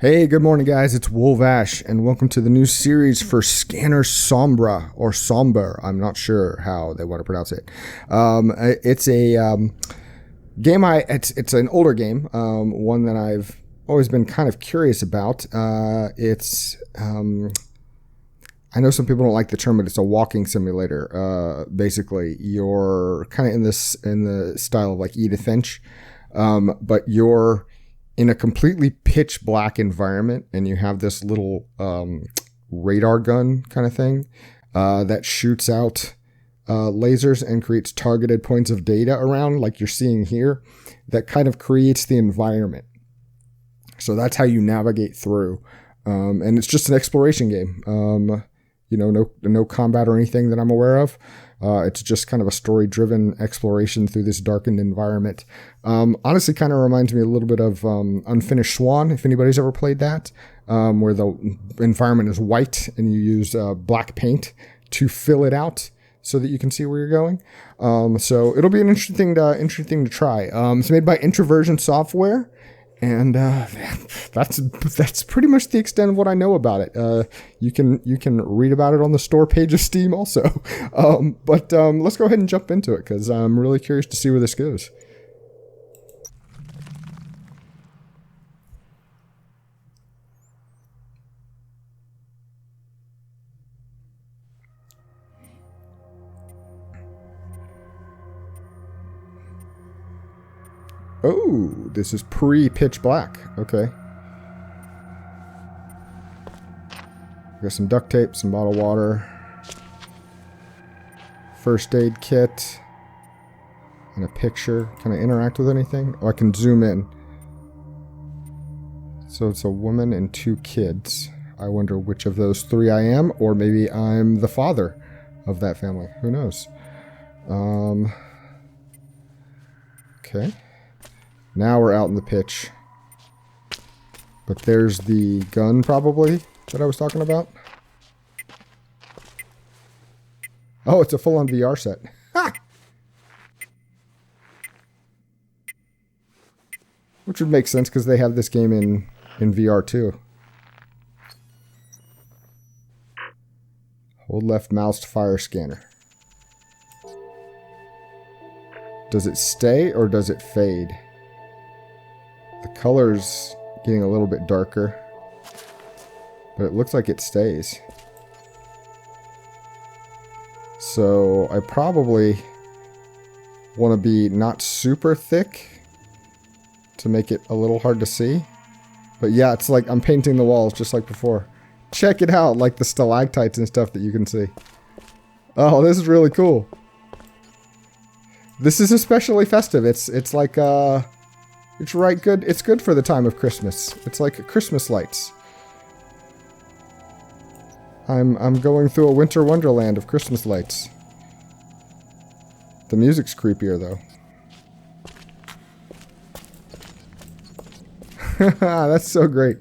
Hey, good morning, guys. It's Wolvash, and welcome to the new series for Scanner Sombre, or Sombre. I'm not sure how they want to pronounce it. It's a game. It's an older game, one that I've always been kind of curious about. I know some people don't like the term, but it's a walking simulator. Basically, you're kind of in the style of like Edith Finch, but you're in a completely pitch black environment, and you have this little radar gun kind of thing that shoots out lasers and creates targeted points of data around, like you're seeing here, that kind of creates the environment. So that's how you navigate through. And it's just an exploration game. No combat or anything that I'm aware of. It's just kind of a story-driven exploration through this darkened environment. Honestly, kind of reminds me a little bit of Unfinished Swan, if anybody's ever played that, where the environment is white and you use black paint to fill it out so that you can see where you're going. So it'll be an interesting to try. It's made by Introversion Software. And that's pretty much the extent of what I know about it. You can read about it on the store page of Steam also. But let's go ahead and jump into it, because I'm really curious to see where this goes. Oh, this is pre-pitch black. Okay. Got some duct tape, some bottled water, first aid kit, and a picture. Can I interact with anything? Oh, I can zoom in. So it's a woman and two kids. I wonder which of those three I am, or maybe I'm the father of that family. Who knows? Okay. Now we're out in the pitch. But there's the gun, probably, that I was talking about. Oh, it's a full-on VR set. Ha! Which would make sense, because they have this game in VR, too. Hold left mouse to fire scanner. Does it stay, or does it fade? The color's getting a little bit darker, but it looks like it stays. So I probably want to be not super thick to make it a little hard to see. But yeah, it's like I'm painting the walls just like before. Check it out, like the stalactites and stuff that you can see. Oh, this is really cool. This is especially festive. It's like it's right good. It's good for the time of Christmas. It's like Christmas lights. I'm going through a winter wonderland of Christmas lights. The music's creepier though. That's so great.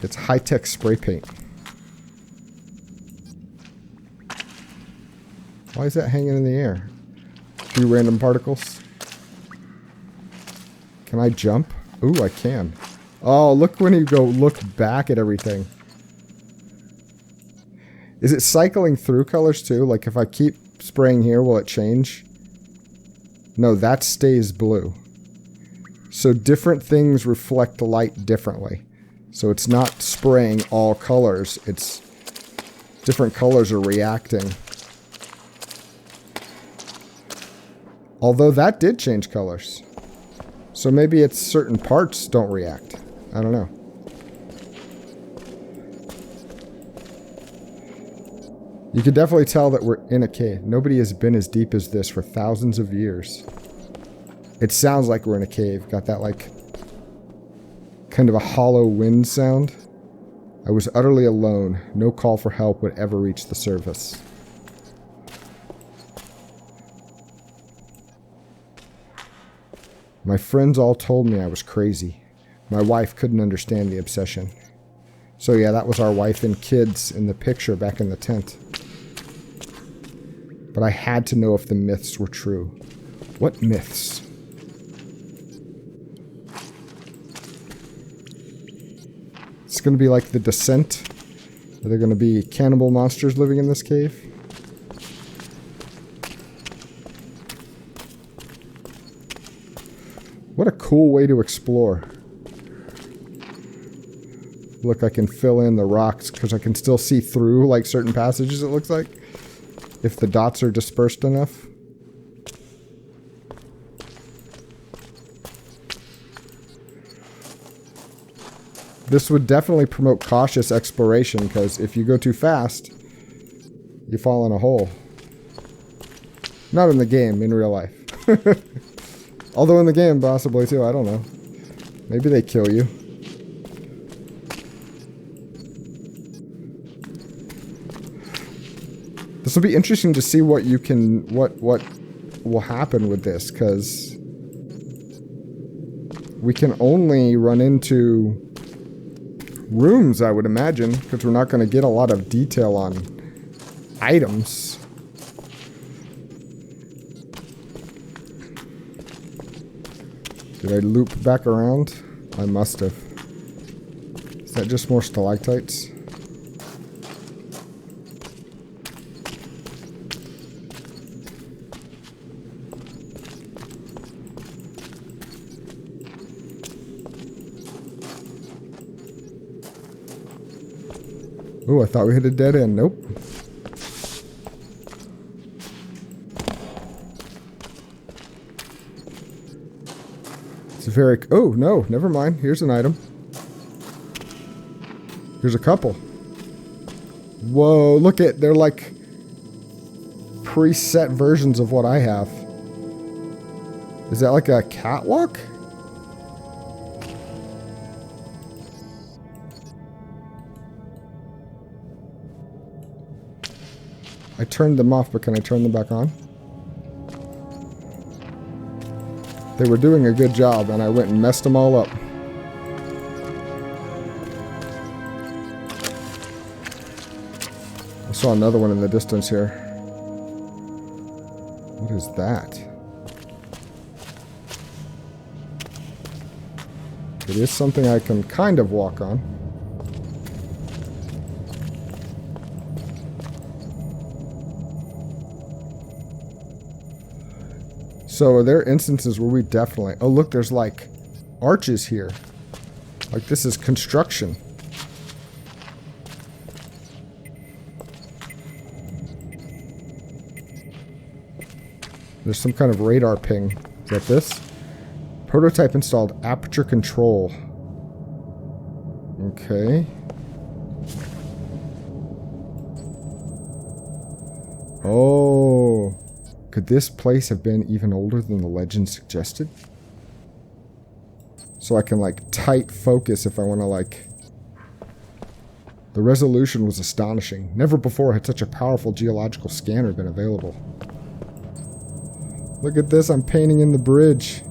It's high-tech spray paint. Why is that hanging in the air? Few random particles. Can I jump? Ooh, I can. Oh, look when you go look back at everything. Is it cycling through colors too? Like if I keep spraying here, will it change? No, that stays blue. So different things reflect the light differently. So it's not spraying all colors. It's different colors are reacting. Although that did change colors. So maybe it's certain parts don't react. I don't know. You can definitely tell that we're in a cave. Nobody has been as deep as this for thousands of years. It sounds like we're in a cave. Got that like kind of a hollow wind sound. I was utterly alone. No call for help would ever reach the surface. My friends all told me I was crazy. My wife couldn't understand the obsession. So yeah, that was our wife and kids in the picture back in the tent. But I had to know if the myths were true. What myths? going to be like the Descent? Are there going to be cannibal monsters living in this cave? What a cool way to explore. Look, I can fill in the rocks because I can still see through like certain passages, it looks like, if the dots are dispersed enough. This would definitely promote cautious exploration, because if you go too fast, you fall in a hole. Not in the game, in real life. Although in the game, possibly too, I don't know. Maybe they kill you. This will be interesting to see what you can, what will happen with this, because we can only run into rooms, I would imagine, because we're not going to get a lot of detail on items. Did I loop back around? I must have. Is that just more stalactites? Ooh, I thought we hit a dead end. Nope. It's very... Oh, no. Never mind. Here's an item. Here's a couple. Whoa, look at... They're like preset versions of what I have. Is that like a catwalk? I turned them off, but can I turn them back on? They were doing a good job, and I went and messed them all up. I saw another one in the distance here. What is that? It is something I can kind of walk on. So are there instances where we definitely... Oh, look, there's like arches here. Like this is construction. There's some kind of radar ping. Is that this? Prototype installed. Aperture control. Okay. Oh... Could this place have been even older than the legend suggested? So I can, like, tight focus if I want to, like... The resolution was astonishing. Never before had such a powerful geological scanner been available. Look at this, I'm painting in the bridge.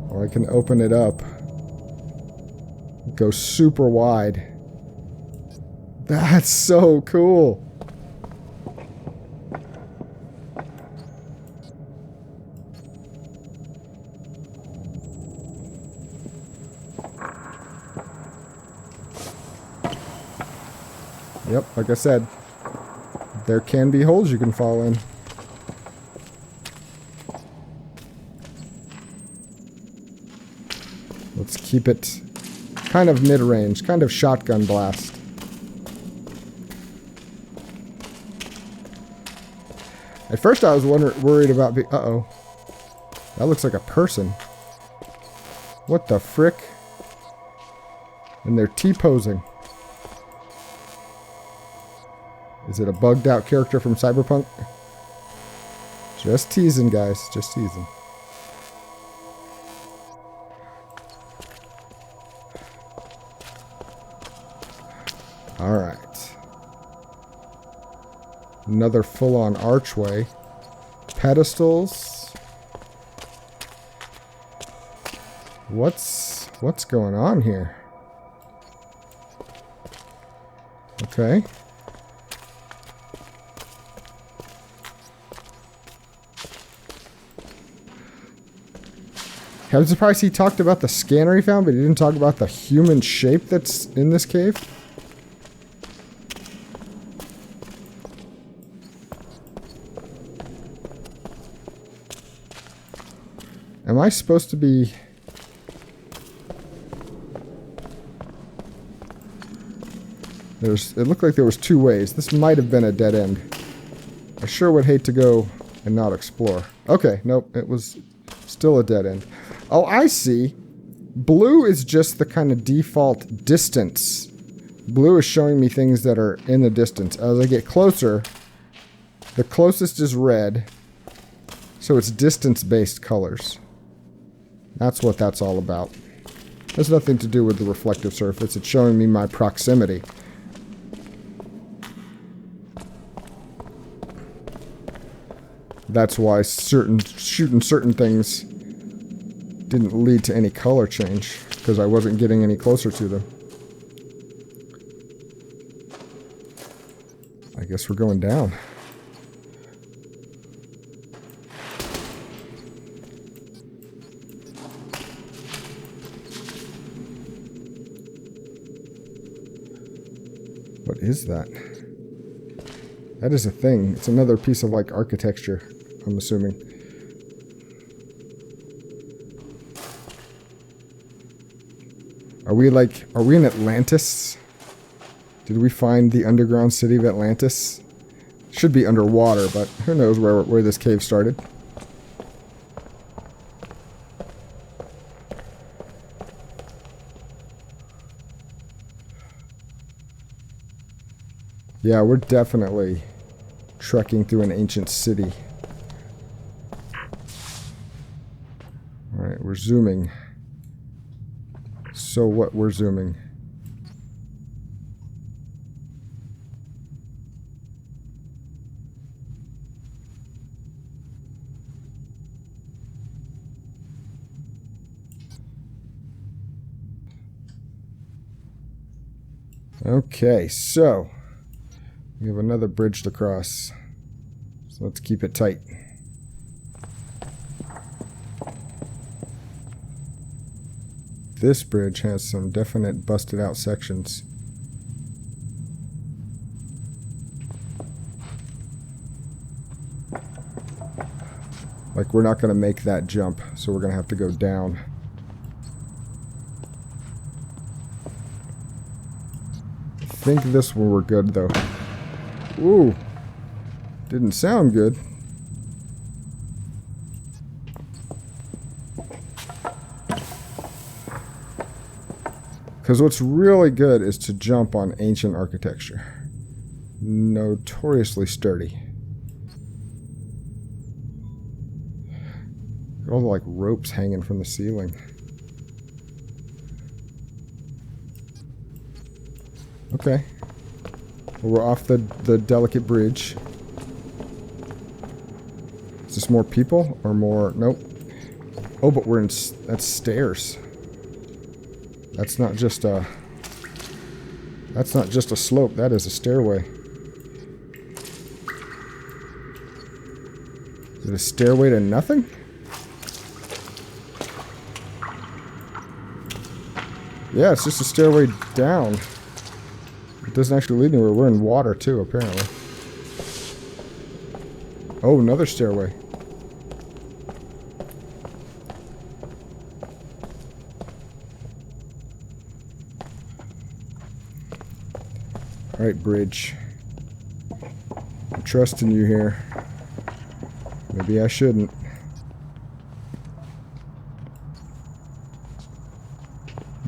Or I can open it up. Go super wide. That's so cool. Yep, like I said, there can be holes you can fall in. Let's keep it kind of mid-range, kind of shotgun blast. At first I was worried about being... Uh-oh. That looks like a person. What the frick? And they're T-posing. Is it a bugged out character from Cyberpunk? Just teasing, guys. Just teasing. Alright. Another full-on archway. Pedestals. What's going on here? Okay. I'm surprised he talked about the scanner he found, but he didn't talk about the human shape that's in this cave. Am I supposed to be... It looked like there was 2 ways. This might have been a dead end. I sure would hate to go and not explore. Okay, nope, it was still a dead end. Oh, I see. Blue is just the kind of default distance. Blue is showing me things that are in the distance. As I get closer, the closest is red. So it's distance-based colors. That's what that's all about. It has nothing to do with the reflective surface. It's showing me my proximity. That's why shooting certain things didn't lead to any color change, because I wasn't getting any closer to them. I guess we're going down. What is that? That is a thing. It's another piece of, like, architecture, I'm assuming. Are we in Atlantis? Did we find the underground city of Atlantis? Should be underwater, but who knows where this cave started. Yeah, we're definitely trekking through an ancient city. Alright, we're zooming. So what we're zooming? Okay, so we have another bridge to cross. So let's keep it tight. This bridge has some definite busted out sections. Like, we're not going to make that jump, so we're going to have to go down. I think this one we're good, though. Ooh. Didn't sound good. Because what's really good is to jump on ancient architecture. Notoriously sturdy. All the, like, ropes hanging from the ceiling. Okay. Well, we're off the delicate bridge. Is this more people or more? Nope. Oh, but we're in... That's stairs. That's not just a... That's not just a slope. That is a stairway. Is it a stairway to nothing? Yeah, it's just a stairway down. It doesn't actually lead anywhere. We're in water, too, apparently. Oh, another stairway. Alright, bridge. I'm trusting you here. Maybe I shouldn't.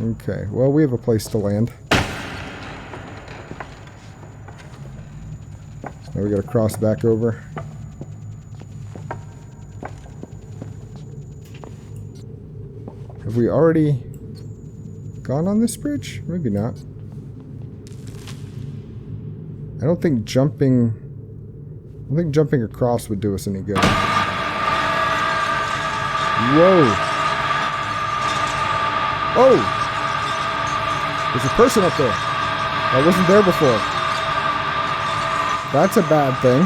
Okay, well, we have a place to land. Now we gotta cross back over. Have we already gone on this bridge? Maybe not. I don't think jumping across would do us any good. Whoa! Oh! There's a person up there. I wasn't there before. That's a bad thing.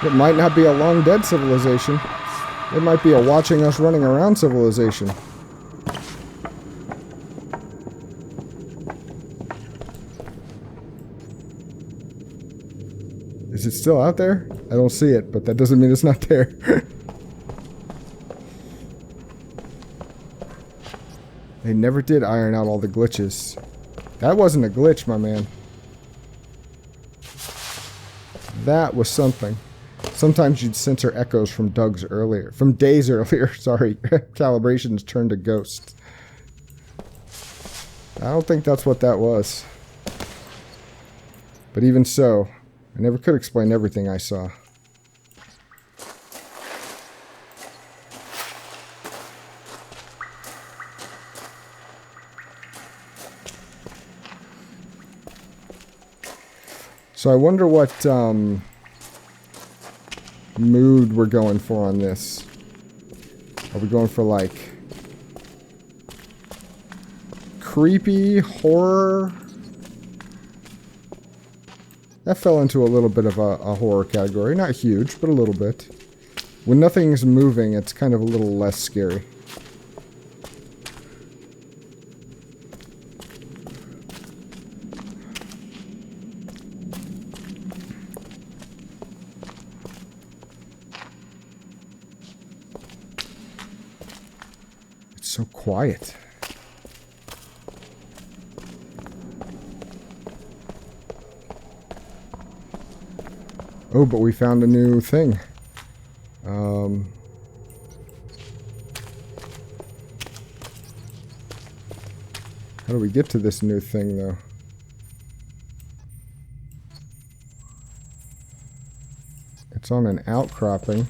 It might not be a long dead civilization. It might be a watching us running around civilization. Is it still out there? I don't see it, but that doesn't mean it's not there. They never did iron out all the glitches. That wasn't a glitch, my man. That was something. Sometimes you'd censor echoes from days earlier, sorry. Calibrations turned to ghosts. I don't think that's what that was. But even so, I never could explain everything I saw. So I wonder what mood we're going for on this. Are we going for like creepy horror? That fell into a little bit of a horror category. Not huge, but a little bit. When nothing's moving, it's kind of a little less scary. It's so quiet. Oh, but we found a new thing. How do we get to this new thing, though? It's on an outcropping.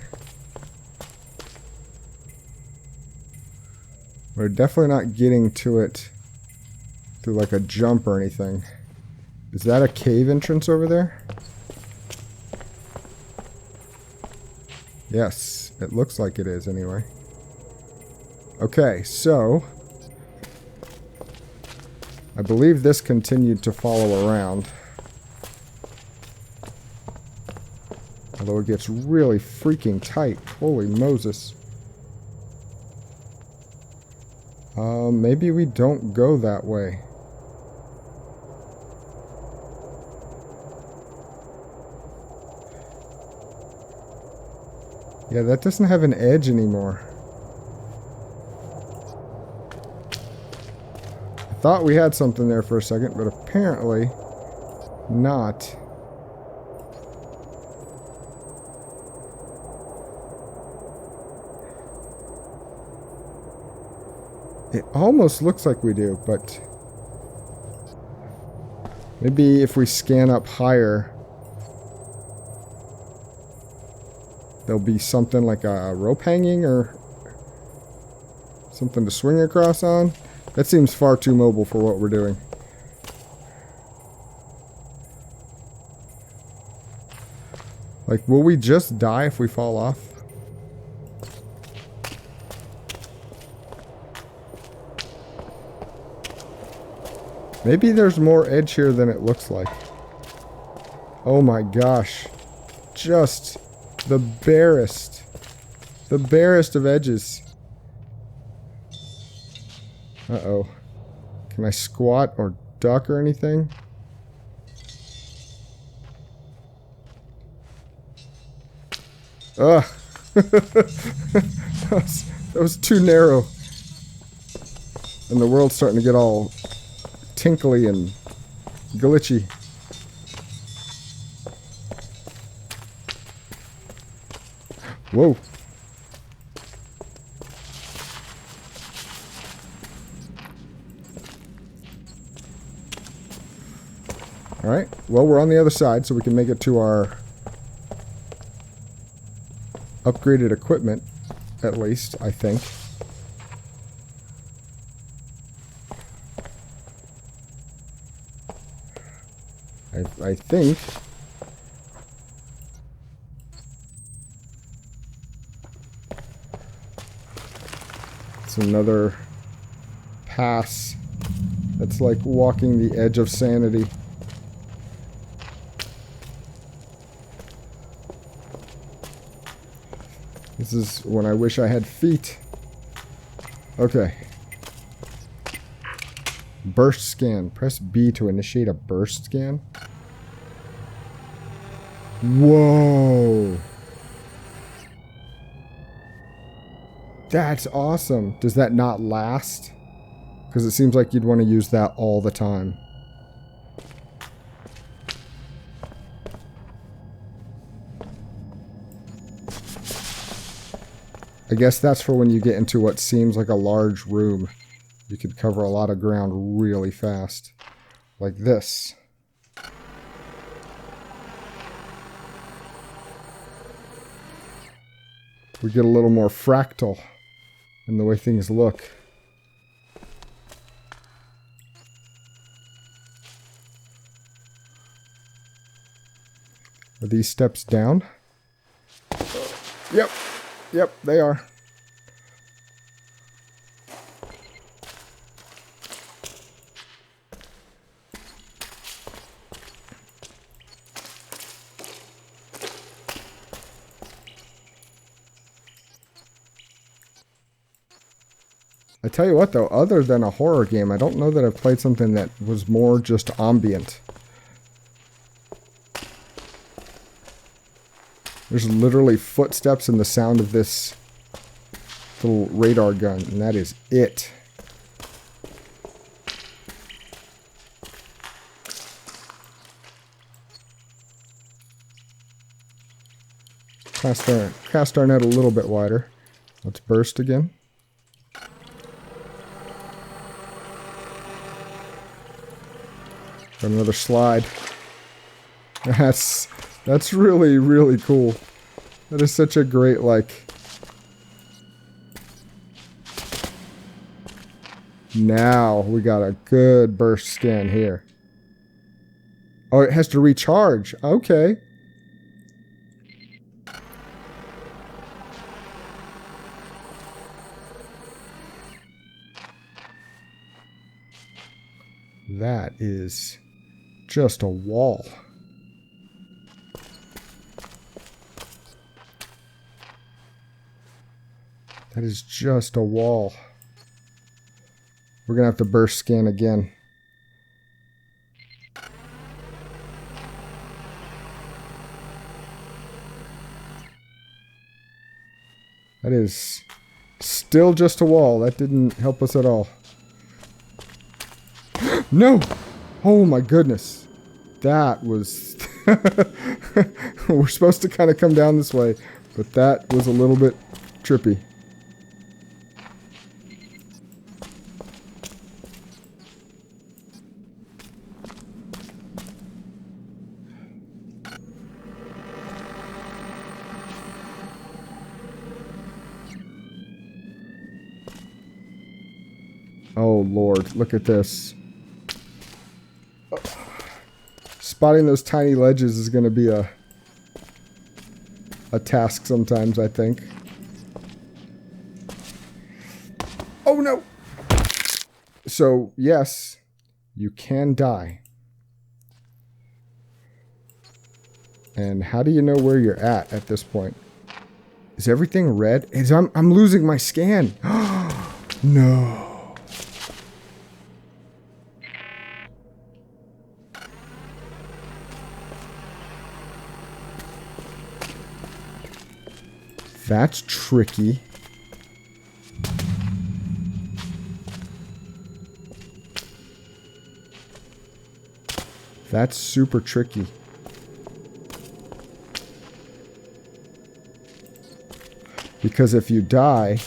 We're definitely not getting to it through like a jump or anything. Is that a cave entrance over there? Yes, it looks like it is anyway. Okay, so I believe this continued to follow around. Although it gets really freaking tight. Holy Moses. Maybe we don't go that way. Yeah, that doesn't have an edge anymore. I thought we had something there for a second, but apparently not. It almost looks like we do, but maybe if we scan up higher, there'll be something like a rope hanging or something to swing across on. That seems far too mobile for what we're doing. Like, will we just die if we fall off? Maybe there's more edge here than it looks like. Oh my gosh. Just the barest of edges. Uh-oh. Can I squat or duck or anything? Ugh. that was too narrow. And the world's starting to get all tinkly and glitchy. Whoa. Alright, well, we're on the other side, so we can make it to our upgraded equipment, at least, I think. I think. It's another pass. That's like walking the edge of sanity. This is when I wish I had feet. Okay. Burst scan. Press B to initiate a burst scan. Whoa. That's awesome. Does that not last? Because it seems like you'd want to use that all the time. I guess that's for when you get into what seems like a large room. You could cover a lot of ground really fast. Like this. We get a little more fractal in the way things look. Are these steps down? Yep. Yep, they are. I tell you what though, other than a horror game, I don't know that I've played something that was more just ambient. There's literally footsteps and the sound of this little radar gun, and that is it. Cast our net a little bit wider. Let's burst again. Got another slide. That's really, really cool. That is such a great, like... Now we got a good burst scan here. Oh, it has to recharge. Okay. That is just a wall. That is just a wall. We're going to have to burst scan again. That is still just a wall. That didn't help us at all. No! Oh my goodness. That was... We're supposed to kind of come down this way, but that was a little bit trippy. Oh Lord, look at this. Spotting those tiny ledges is going to be a task sometimes, I think. Oh no! So, yes, you can die. And how do you know where you're at this point? Is everything red? I'm losing my scan. No. That's tricky. That's super tricky. Because if you die...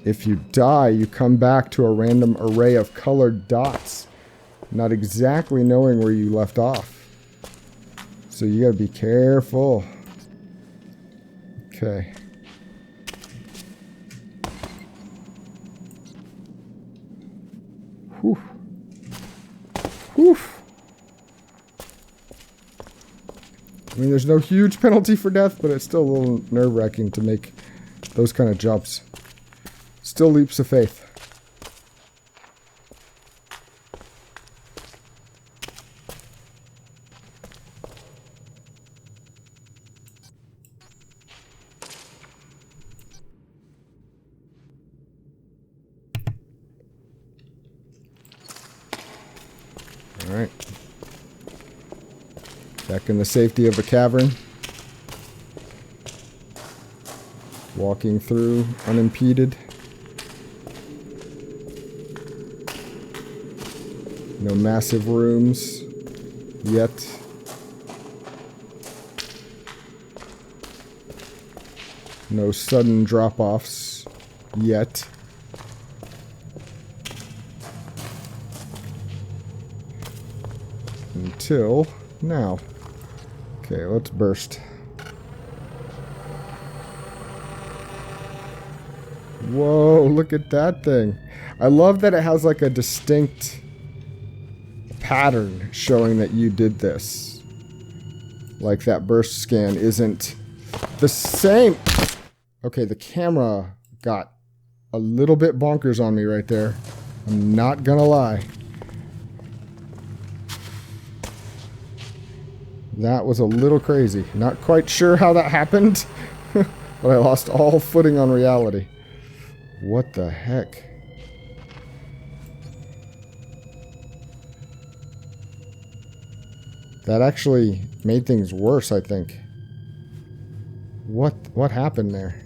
If you die, you come back to a random array of colored dots, not exactly knowing where you left off. So you gotta be careful. Okay. Whew. Whew. I mean, there's no huge penalty for death, but it's still a little nerve-wracking to make those kind of jumps. Still leaps of faith. Alright. Back in the safety of the cavern. Walking through unimpeded. No massive rooms yet. No sudden drop-offs yet. Until now. Okay, let's burst. Whoa, look at that thing. I love that it has like a distinct pattern showing that you did this. Like that burst scan isn't the same. Okay, the camera got a little bit bonkers on me right there. I'm not gonna lie. That was a little crazy. Not quite sure how that happened, but I lost all footing on reality. What the heck? That actually made things worse, I think. What happened there?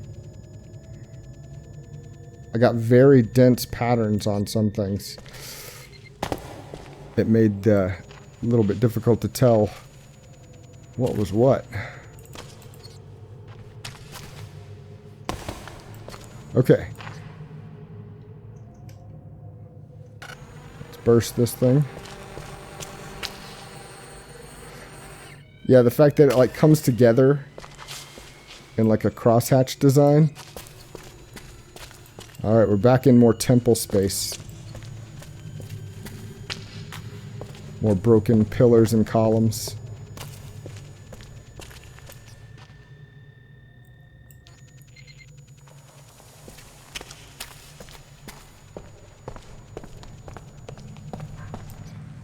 I got very dense patterns on some things. It made a little bit difficult to tell what was what. Okay. Let's burst this thing. Yeah, the fact that it like comes together in like a crosshatch design. Alright, we're back in more temple space. More broken pillars and columns.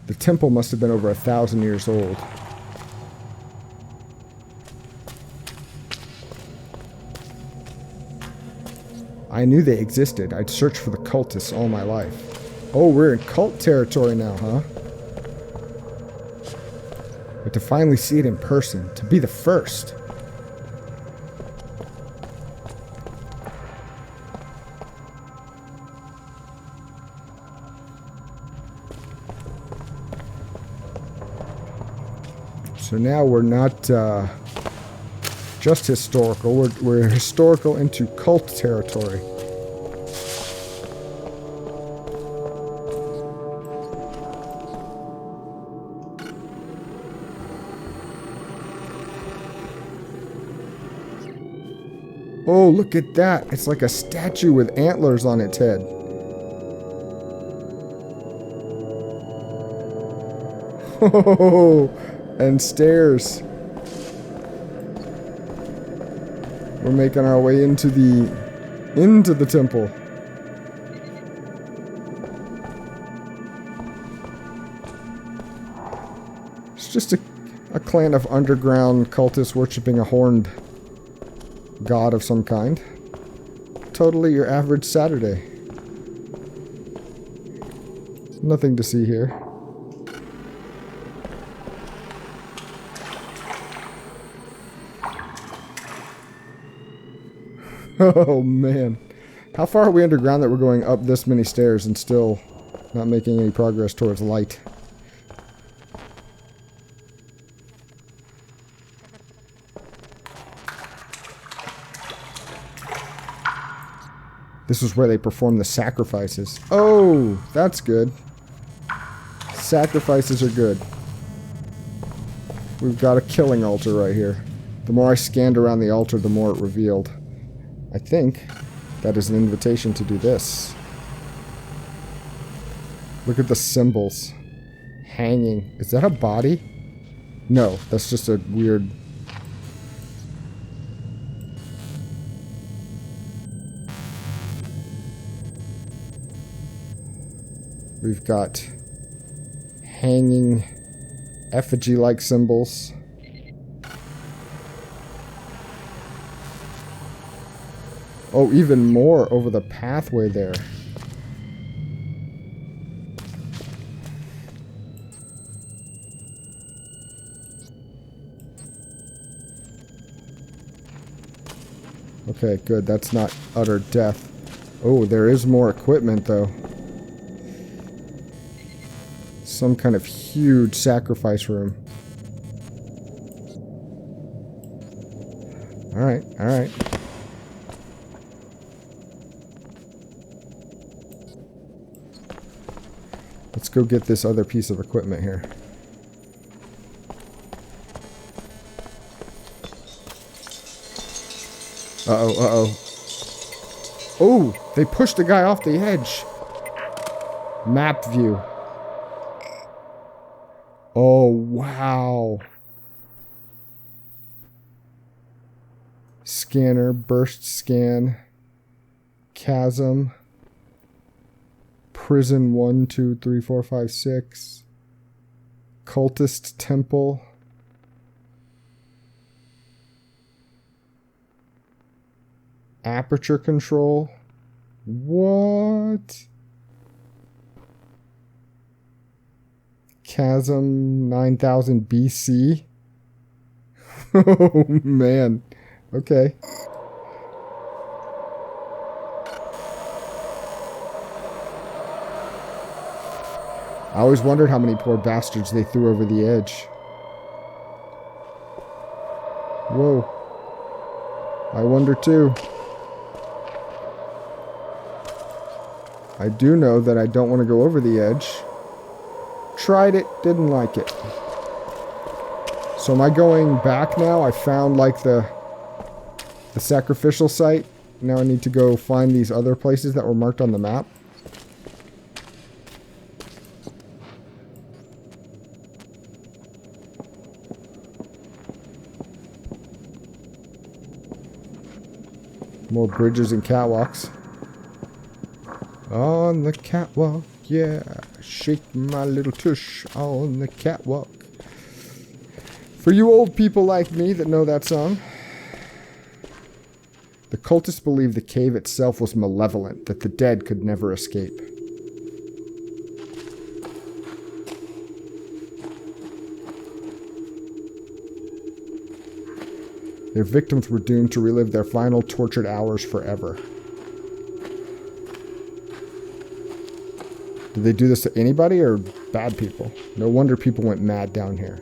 The temple must have been over 1,000 years old. I knew they existed. I'd searched for the cultists all my life. Oh, we're in cult territory now, huh? But to finally see it in person, to be the first. So now we're not just historical, we're historical into cult territory. Oh, look at that. It's like a statue with antlers on its head. Oh, and stairs. We're making our way into the temple. It's just a clan of underground cultists worshipping a horned god of some kind. Totally your average Saturday. Nothing to see here. Oh man. How far are we underground that we're going up this many stairs and still not making any progress towards light? This is where they perform the sacrifices. Oh, that's good. Sacrifices are good. We've got a killing altar right here. The more I scanned around the altar, the more it revealed. I think that is an invitation to do this. Look at the symbols hanging. Is that a body? No, that's just a weird... We've got hanging effigy-like symbols. Oh, even more over the pathway there. Okay, good. That's not utter death. Oh, there is more equipment, though. Some kind of huge sacrifice room. Alright, alright. Let's go get this other piece of equipment here. Uh-oh, uh-oh. Oh, they pushed the guy off the edge. Map view. Oh, wow. Scanner, burst scan. Chasm. Prison 1, 2, 3, 4, 5, 6. Cultist temple. Aperture control. What? Chasm 9000 BC. Oh man. Okay. I always wondered how many poor bastards they threw over the edge. Whoa. I wonder too. I do know that I don't want to go over the edge. Tried it, didn't like it. So am I going back now? I found like the sacrificial site. Now I need to go find these other places that were marked on the map. More bridges and catwalks. On the catwalk, yeah. Shake my little tush on the catwalk. For you old people like me that know that song. The cultists believed the cave itself was malevolent, that the dead could never escape. Their victims were doomed to relive their final tortured hours forever. Did they do this to anybody or bad people? No wonder people went mad down here.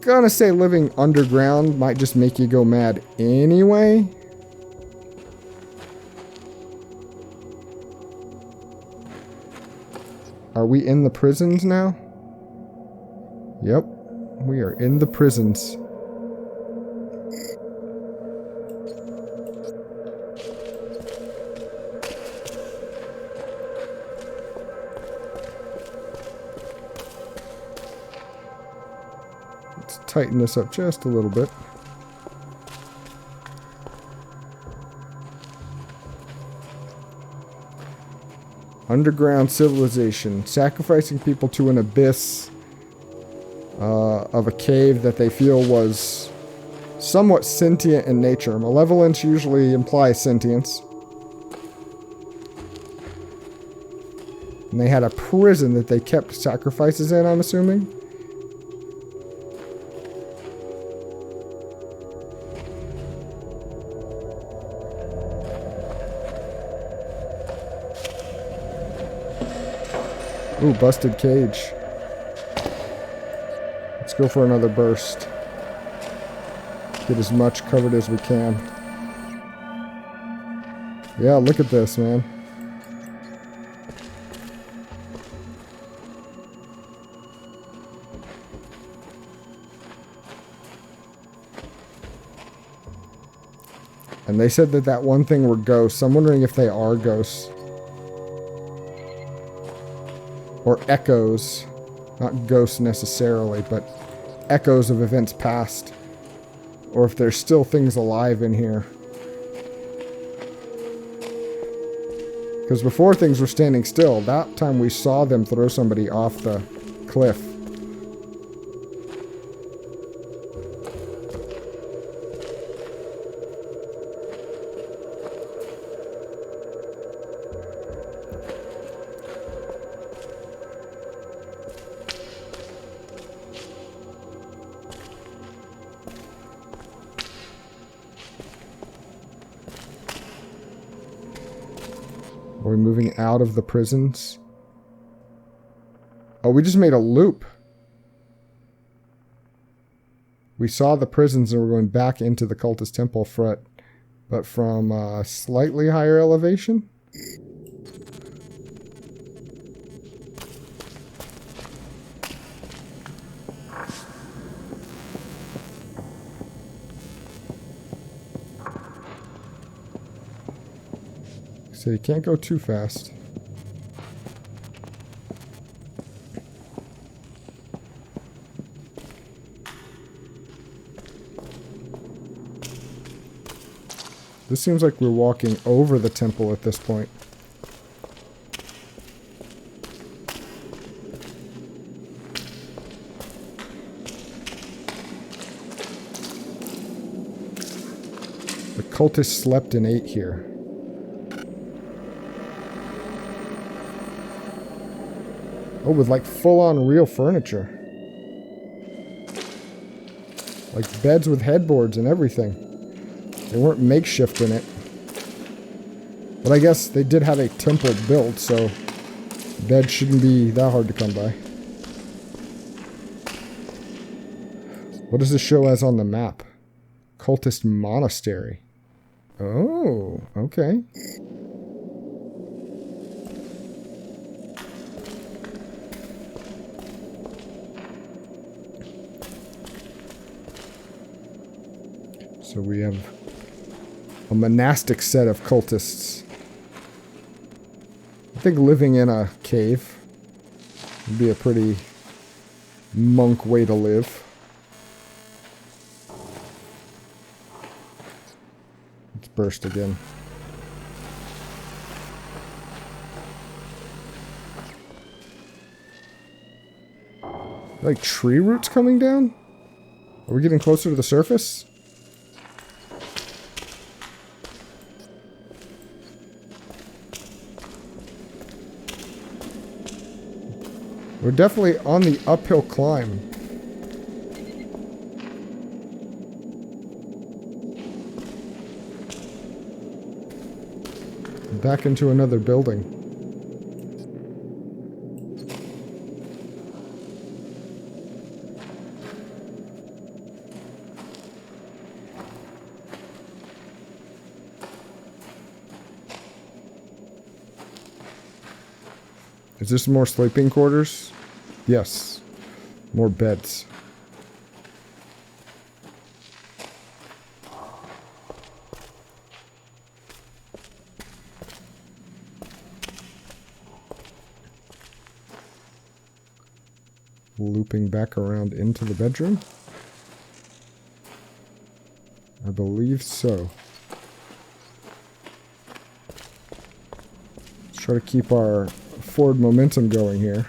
Gonna say living underground might just make you go mad anyway. Are we in the prisons now? Yep, we are in the prisons. Tighten this up just a little bit. Underground civilization, sacrificing people to an abyss of a cave that they feel was somewhat sentient in nature. Malevolence usually implies sentience. And they had a prison that they kept sacrifices in, I'm assuming. Ooh, busted cage. Let's go for another burst. Get as much covered as we can. Yeah, look at this, man. And they said that one thing were ghosts. I'm wondering if they are ghosts. Or echoes. Not ghosts necessarily, but echoes of events past. Or if there's still things alive in here. Because before things were standing still. That time we saw them throw somebody off the cliff. Are we moving out of the prisons? Oh, we just made a loop. We saw the prisons and we're going back into the cultist temple but from a slightly higher elevation. So you can't go too fast. This seems like we're walking over the temple at this point. The cultists slept and ate here. Oh, with like full-on real furniture. Like beds with headboards and everything. They weren't makeshift in it. But I guess they did have a temple built, so beds shouldn't be that hard to come by. What does this show as on the map? Cultist Monastery. Oh, okay. So we have a monastic set of cultists. I think living in a cave would be a pretty monk way to live. Let's burst again. Like tree roots coming down? Are we getting closer to the surface? We're definitely on the uphill climb. Back into another building. Is this more sleeping quarters? Yes. More beds. Looping back around into the bedroom? I believe so. Let's try to keep our forward momentum going here.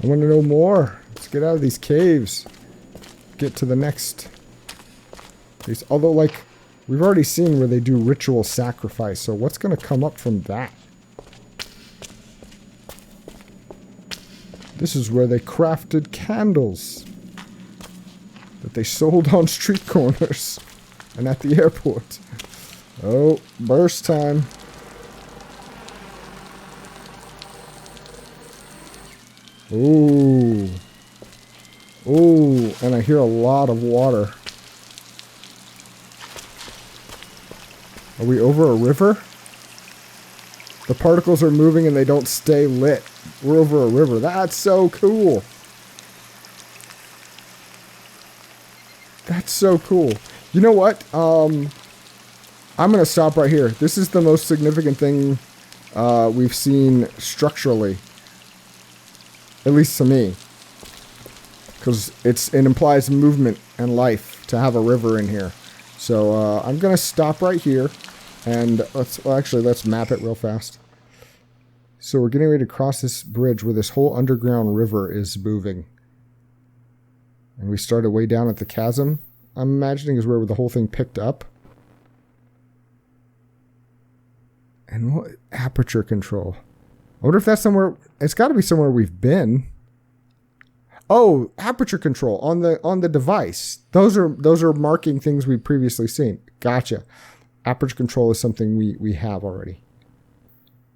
I want to know more. Let's get out of these caves. Get to the next place. Although, like, we've already seen where they do ritual sacrifice, so what's going to come up from that? This is where they crafted candles that they sold on street corners and at the airport. Oh, burst time. Ooh. Ooh, and I hear a lot of water. Are we over a river? The particles are moving and they don't stay lit. We're over a river. That's so cool. That's so cool. You know what? I'm going to stop right here. This is the most significant thing we've seen structurally. At least to me. Because it implies movement and life to have a river in here. So I'm going to stop right here. And let's map it real fast. So we're getting ready to cross this bridge where this whole underground river is moving. And we started way down at the chasm. I'm imagining is where the whole thing picked up. And what aperture control? I wonder if that's somewhere. It's got to be somewhere we've been. Oh, aperture control on the device. Those are marking things we've previously seen. Gotcha. Aperture control is something we have already.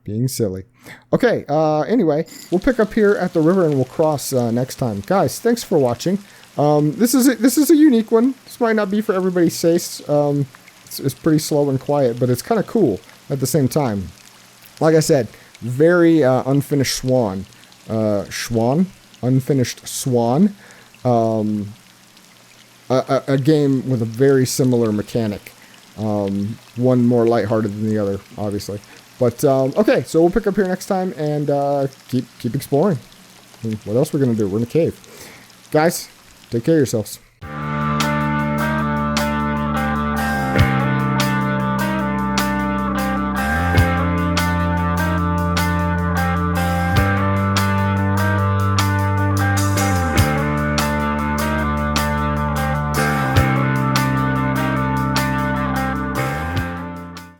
Being silly. Okay. Anyway, we'll pick up here at the river and we'll cross next time. Guys, thanks for watching. This is a unique one. This might not be for everybody's taste. It's pretty slow and quiet, but it's kind of cool at the same time. Like I said, very unfinished swan. Unfinished swan. A game with a very similar mechanic. One more lighthearted than the other, obviously. But okay, so we'll pick up here next time and keep exploring. What else we're gonna do? We're in a cave, guys. Take care of yourselves.